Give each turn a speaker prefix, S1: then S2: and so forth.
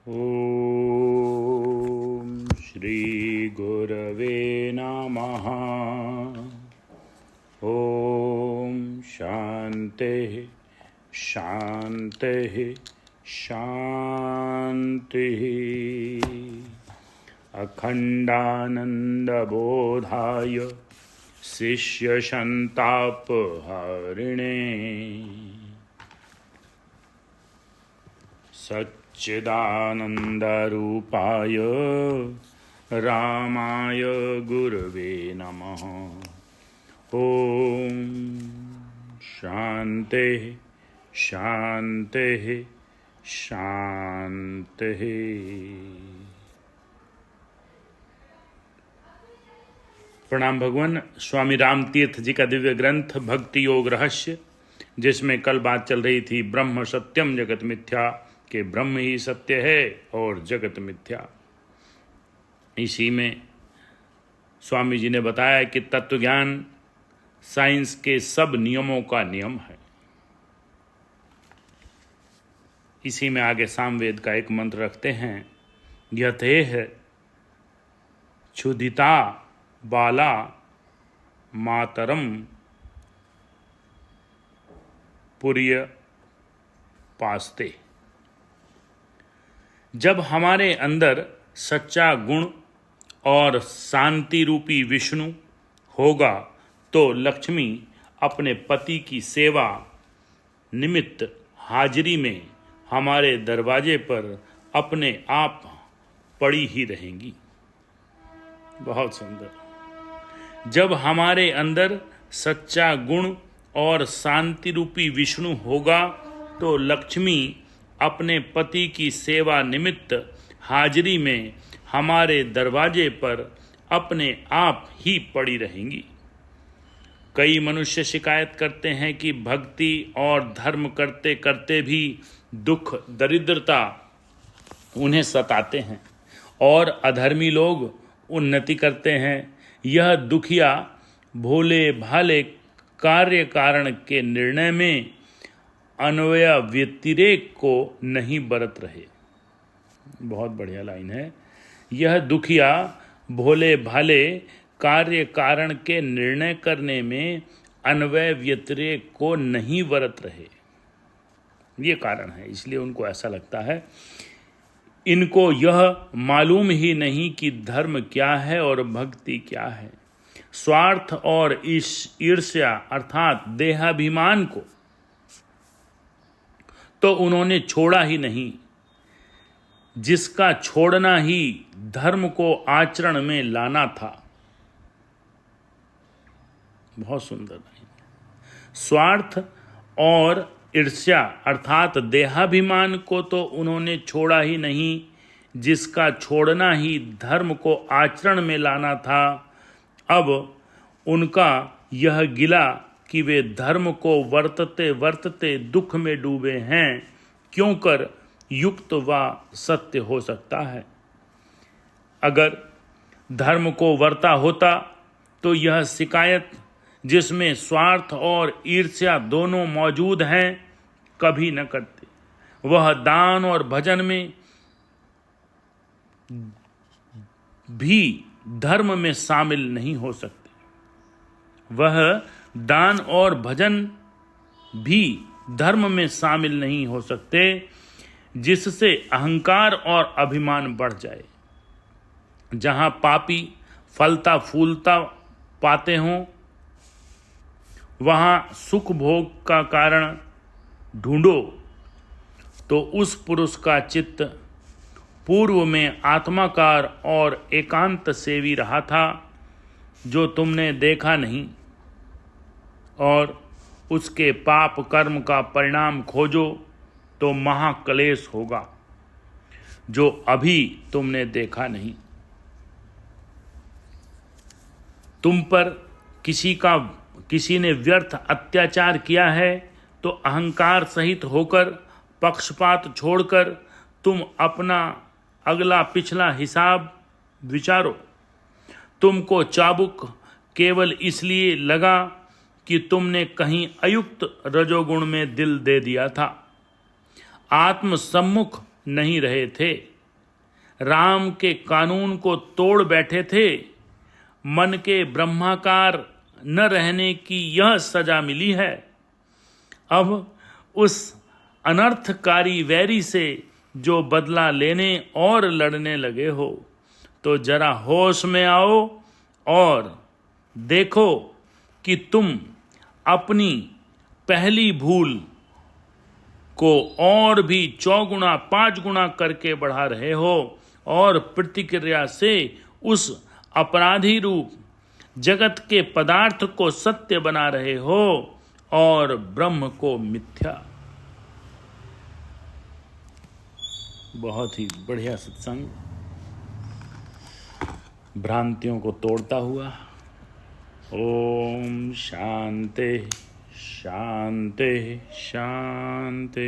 S1: ॐ श्रीगुरवे नमः। ॐ शान्तिः शान्तिः शान्तिः। अखण्डानन्दबोधाय शिष्यसन्तापहारिणे सच्चिदानन्दरूपाय रामाय गुरवे नमः। ॐ शान्तिः शान्तिः शान्तिः। प्रणाम भगवान। स्वामी राम तीर्थ जी का दिव्य ग्रंथ भक्ति योग रहस्य, जिसमें कल बात चल रही थी ब्रह्म सत्यम जगत मिथ्या, कि ब्रह्म ही सत्य है और जगत मिथ्या। इसी में स्वामी जी ने बताया कि तत्व ज्ञान साइंस के सब नियमों का नियम है। इसी में आगे सामवेद का एक मंत्र रखते हैं, यथेह क्षुधिता बाला मातरम पुर्य पास्ते। जब हमारे अंदर सच्चा गुण और शांति रूपी विष्णु होगा तो लक्ष्मी अपने पति की सेवा निमित्त हाजिरी में हमारे दरवाजे पर अपने आप पड़ी ही रहेंगी। बहुत सुंदर। जब हमारे अंदर सच्चा गुण और शांति रूपी विष्णु होगा तो लक्ष्मी अपने पति की सेवा निमित्त हाजिरी में हमारे दरवाजे पर अपने आप ही पड़ी रहेंगी। कई मनुष्य शिकायत करते हैं कि भक्ति और धर्म करते करते भी दुख दरिद्रता उन्हें सताते हैं और अधर्मी लोग उन्नति करते हैं। यह दुखिया भोले भाले कार्य कारण के निर्णय में अन्वय व्यतिरेक को नहीं बरत रहे। बहुत बढ़िया लाइन है। यह दुखिया भोले भाले कार्य कारण के निर्णय करने में अन्वय व्यतिरेक को नहीं बरत रहे। ये कारण है, इसलिए उनको ऐसा लगता है। इनको यह मालूम ही नहीं कि धर्म क्या है और भक्ति क्या है। स्वार्थ और ईर्ष्या अर्थात देहाभिमान को तो उन्होंने छोड़ा ही नहीं, जिसका छोड़ना ही धर्म को आचरण में लाना था। बहुत सुंदर। स्वार्थ और ईर्ष्या अर्थात देहाभिमान को तो उन्होंने छोड़ा ही नहीं, जिसका छोड़ना ही धर्म को आचरण में लाना था। अब उनका यह गिला कि वे धर्म को वर्तते वर्तते दुख में डूबे हैं, क्यों कर युक्त व सत्य हो सकता है। अगर धर्म को वर्ता होता तो यह शिकायत, जिसमें स्वार्थ और ईर्ष्या दोनों मौजूद हैं, कभी न करते। वह दान और भजन में भी धर्म में शामिल नहीं हो सकते। वह दान और भजन भी धर्म में शामिल नहीं हो सकते, जिससे अहंकार और अभिमान बढ़ जाए। जहां पापी फलता फूलता पाते हों, वहां सुख भोग का कारण ढूंढो तो उस पुरुष का चित्त पूर्व में आत्माकार और एकांत सेवी रहा था, जो तुमने देखा नहीं, और उसके पाप कर्म का परिणाम खोजो तो महाक्लेश होगा, जो अभी तुमने देखा नहीं। तुम पर किसी ने व्यर्थ अत्याचार किया है तो अहंकार सहित होकर, पक्षपात छोड़कर तुम अपना अगला पिछला हिसाब विचारो। तुमको चाबुक केवल इसलिए लगा कि तुमने कहीं अयुक्त रजोगुण में दिल दे दिया था। आत्म सम्मुख नहीं रहे थे, राम के कानून को तोड़ बैठे थे। मन के ब्रह्माकार न रहने की यह सजा मिली है। अब उस अनर्थकारी वैरी से जो बदला लेने और लड़ने लगे हो, तो जरा होश में आओ और देखो कि तुम अपनी पहली भूल को और भी 4 गुना 5 गुना करके बढ़ा रहे हो और प्रतिक्रिया से उस अपराधी रूप जगत के पदार्थ को सत्य बना रहे हो और ब्रह्म को मिथ्या। बहुत ही बढ़िया सत्संग, भ्रांतियों को तोड़ता हुआ। ओम शांति शांति शांति।